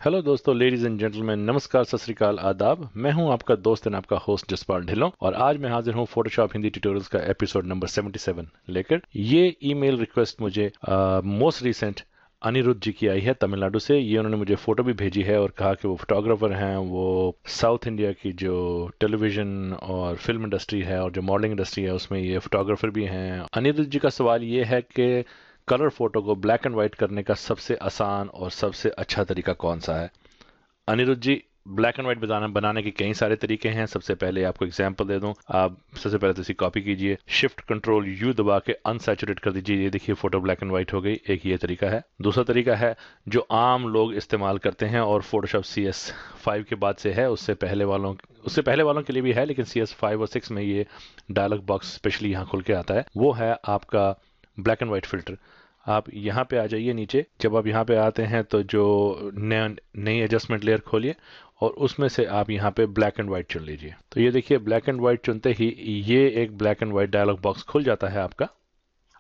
Hello दोस्तों, ladies and gentleman, नमस्कार, सत श्री अकाल, आदाब। मैं हूं आपका दोस्त एंड आपका होस्ट जसपाल ढिल्लों और आज मैं हाजिर हूं फोटोशॉप हिंदी ट्यूटोरियल्स का एपिसोड नंबर 77 लेकर। ये ईमेल रिक्वेस्ट मुझे मोस्ट रिसेंट अनिरुद्ध जी की आई है तमिलनाडु से। ये उन्होंने मुझे फोटो भी भेजी है और कहा कि वो फोटोग्राफर हैं, वो साउथ इंडिया की जो टेलीविजन और फिल्म इंडस्ट्री है और जो मॉडलिंग इंडस्ट्री है उसमें ये फोटोग्राफर भी हैं। अनिरुद्ध जी का सवाल ये है कि कलर फोटो को ब्लैक एंड व्हाइट करने का सबसे आसान और सबसे अच्छा तरीका कौन सा है। अनिरुद्ध जी, ब्लैक एंड व्हाइट बनाने के कई सारे तरीके हैं। सबसे पहले आपको एग्जांपल दे दूं, आप सबसे पहले तो इसी कॉपी कीजिए, शिफ्ट कंट्रोल यू दबा के अनसैचुरेट कर दीजिए। ये देखिए फोटो ब्लैक एंड व्हाइट हो गई। एक ये तरीका है। दूसरा तरीका है जो आम लोग इस्तेमाल करते हैं और फोटोशॉप CS5 के बाद से है, उससे पहले वालों के लिए भी है, लेकिन CS5 और 6 में ये डायलॉग बॉक्स स्पेशली यहाँ खुल के आता है। वो है आपका ब्लैक एंड व्हाइट फिल्टर। आप यहाँ पे आ जाइए नीचे। जब आप यहाँ पे आते हैं तो जो नई एडजस्टमेंट लेयर खोलिए और उसमें से आप यहाँ पे ब्लैक एंड व्हाइट चुन लीजिए। तो ये देखिए ब्लैक एंड व्हाइट चुनते ही ये एक black and white dialogue box खुल जाता है आपका।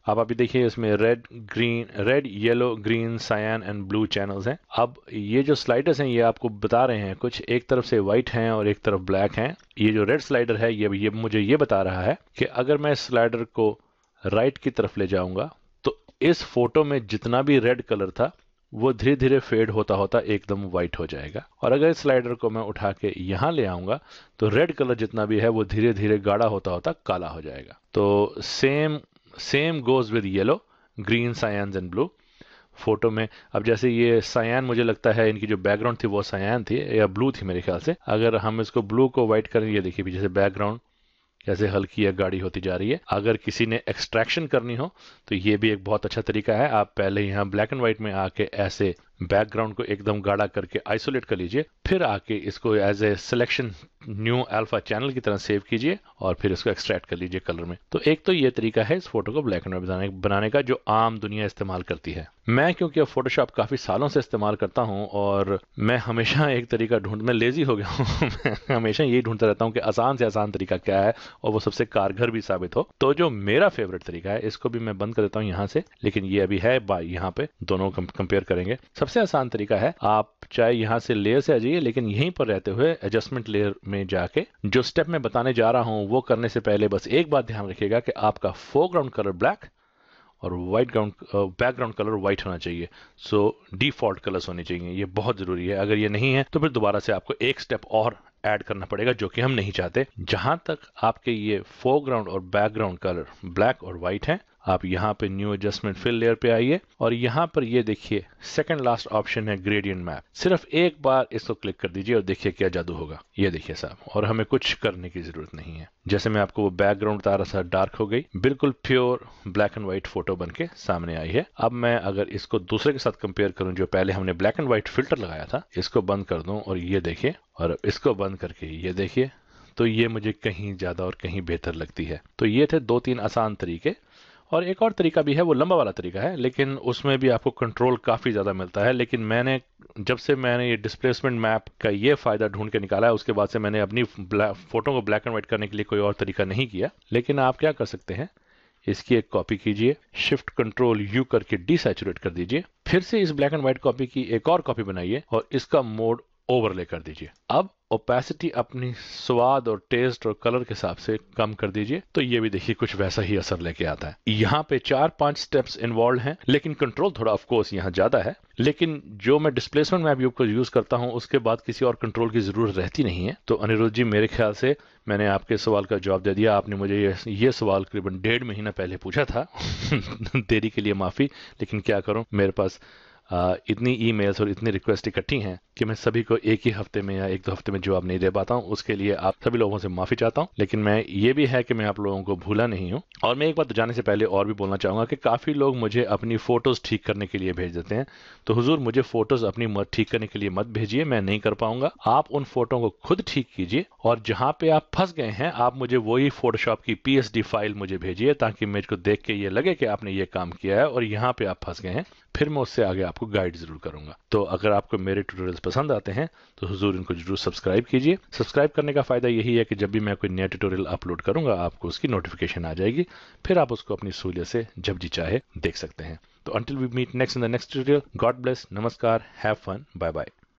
अब अभी देखिए इसमें red yellow green cyan and blue channels हैं। अब ये जो स्लाइडर्स हैं ये आपको बता रहे हैं कुछ, एक तरफ से व्हाइट हैं और एक तरफ ब्लैक हैं। ये जो रेड स्लाइडर है ये मुझे ये बता रहा है कि अगर मैं स्लाइडर को राइट की तरफ ले जाऊंगा तो इस फोटो में जितना भी रेड कलर था वो धीरे धीरे फेड होता होता एकदम व्हाइट हो जाएगा। और अगर इस स्लाइडर को मैं उठा के यहाँ ले आऊंगा तो रेड कलर जितना भी है वो धीरे धीरे गाढ़ा होता होता काला हो जाएगा। तो same goes with yellow green science and blue photo में। अब जैसे ये सायन, मुझे लगता है इनकी जो बैकग्राउंड थी वो सायन थी या ब्लू थी मेरे ख्याल से। अगर हम इसको ब्लू को व्हाइट करें, ये देखिए पीछे से बैकग्राउंड कैसे हल्की या गाढ़ी होती जा रही है। अगर किसी ने एक्सट्रैक्शन करनी हो तो ये भी एक बहुत अच्छा तरीका है। आप पहले यहाँ ब्लैक एंड व्हाइट में आके ऐसे बैकग्राउंड को एकदम गाढ़ा करके आइसोलेट कर लीजिए, फिर आके इसको as a selection new alpha channel की तरह सेव कीजिए और फिर इसको एक्सट्रैक्ट कर लीजिए कलर में। तो एक तो ये तरीका है इस फोटो को ब्लैक एंड व्हाइट बनाने का जो आम दुनिया इस्तेमाल करती है। मैं क्योंकि अब फोटोशॉप काफी सालों से इस्तेमाल करता हूं और मैं हमेशा एक तरीका मैं लेजी हो गया हूं मैं हमेशा यही ढूंढता रहता हूं कि आसान से आसान तरीका क्या है और वो सबसे कारगर भी साबित हो। तो जो मेरा फेवरेट तरीका है इसको भी मैं बंद कर देता हूं यहाँ से, लेकिन ये अभी है यहाँ पे, दोनों कंपेयर करेंगे। सबसे आसान तरीका है, आप चाहे यहाँ से लेयर से आ जाइए लेकिन यहीं पर रहते हुए एडजस्टमेंट लेयर में जाके जो स्टेप मैं बताने जा रहा हूं वो करने से पहले बस एक बात ध्यान रखिएगा कि आपका फोरग्राउंड कलर ब्लैक और बैकग्राउंड कलर व्हाइट होना चाहिए। सो डिफॉल्ट कलर्स होने चाहिए, ये बहुत जरूरी है। अगर ये नहीं है तो फिर दोबारा से आपको एक स्टेप और ऐड करना पड़ेगा, जो कि हम नहीं चाहते। जहां तक आपके ये फोरग्राउंड और बैकग्राउंड कलर ब्लैक और व्हाइट है, आप यहाँ पे न्यू एडजस्टमेंट फिल लेयर पे आइए और यहाँ पर ये देखिए सेकंड लास्ट ऑप्शन है ग्रेडियंट मैप। सिर्फ एक बार इसको क्लिक कर दीजिए और देखिए क्या जादू होगा। ये देखिए साहब, और हमें कुछ करने की जरूरत नहीं है। जैसे मैं आपको वो बैकग्राउंड बता रहा था, डार्क हो गई, बिल्कुल pure black and white photo बन के सामने आई है। अब मैं अगर इसको दूसरे के साथ कंपेयर करूं जो पहले हमने ब्लैक एंड व्हाइट फिल्टर लगाया था, इसको बंद कर दूं और ये देखिए, और इसको बंद करके ये देखिए, तो ये मुझे कहीं ज्यादा और कहीं बेहतर लगती है। तो ये थे 2-3 आसान तरीके। और एक और तरीका भी है, वो लंबा वाला तरीका है, लेकिन उसमें भी आपको कंट्रोल काफी ज्यादा मिलता है। लेकिन जब से मैंने ये डिस्प्लेसमेंट मैप का ये फायदा ढूंढ के निकाला है उसके बाद से मैंने अपनी फोटो को ब्लैक एंड व्हाइट करने के लिए कोई और तरीका नहीं किया। लेकिन आप क्या कर सकते हैं, इसकी एक कॉपी कीजिए, शिफ्ट कंट्रोल यू करके डिसैचुरेट कर दीजिए, फिर से इस ब्लैक एंड व्हाइट कॉपी की एक और कॉपी बनाइए और इसका मोड ओवरले कर दीजिए। अब ओपेसिटी अपनी स्वाद और टेस्ट और कलर के हिसाब से कम कर दीजिए, तो ये भी देखिए कुछ वैसा ही असर लेके आता है। यहाँ पे 4-5 स्टेप्स इन्वॉल्व हैं, लेकिन कंट्रोल थोड़ा ऑफ कोर्स यहाँ ज्यादा है। लेकिन जो मैं डिस्प्लेसमेंट मैप को यूज करता हूँ उसके बाद किसी और कंट्रोल की जरूरत रहती नहीं है। तो अनिरुद्ध जी, मेरे ख्याल से मैंने आपके सवाल का जवाब दे दिया। आपने मुझे ये सवाल करीबन 1.5 महीना पहले पूछा था देरी के लिए माफी, लेकिन क्या करूं, मेरे पास इतनी ईमेल्स और इतनी रिक्वेस्ट इकट्ठी हैं कि मैं सभी को एक ही हफ्ते में या 1-2 हफ्ते में जवाब नहीं दे पाता हूं। उसके लिए आप सभी लोगों से माफी चाहता हूं। लेकिन मैं ये भी है कि मैं आप लोगों को भूला नहीं हूं। और मैं एक बात जाने से पहले और भी बोलना चाहूंगा कि काफी लोग मुझे अपनी फोटोज ठीक करने के लिए भेज देते हैं। तो हुजूर, मुझे फोटोज अपनी ठीक करने के लिए मत भेजिए, मैं नहीं कर पाऊंगा। आप उन फोटो को खुद ठीक कीजिए और जहां पे आप फंस गए हैं आप मुझे वही फोटोशॉप की PSD फाइल मुझे भेजिए, ताकि मेरे को देख के ये लगे कि आपने ये काम किया है और यहाँ पे आप फंस गए हैं। फिर मैं उससे आगे आपको गाइड जरूर करूंगा। तो अगर आपको मेरे ट्यूटोरियल्स पसंद आते हैं तो हुजूर इनको जरूर सब्सक्राइब कीजिए। सब्सक्राइब करने का फायदा यही है कि जब भी मैं कोई नया ट्यूटोरियल अपलोड करूंगा आपको उसकी नोटिफिकेशन आ जाएगी, फिर आप उसको अपनी सहूलियत से जब जी चाहे देख सकते हैं। तो until we meet next in the next tutorial, God bless, नमस्कार, हैव फन, बाय बाय।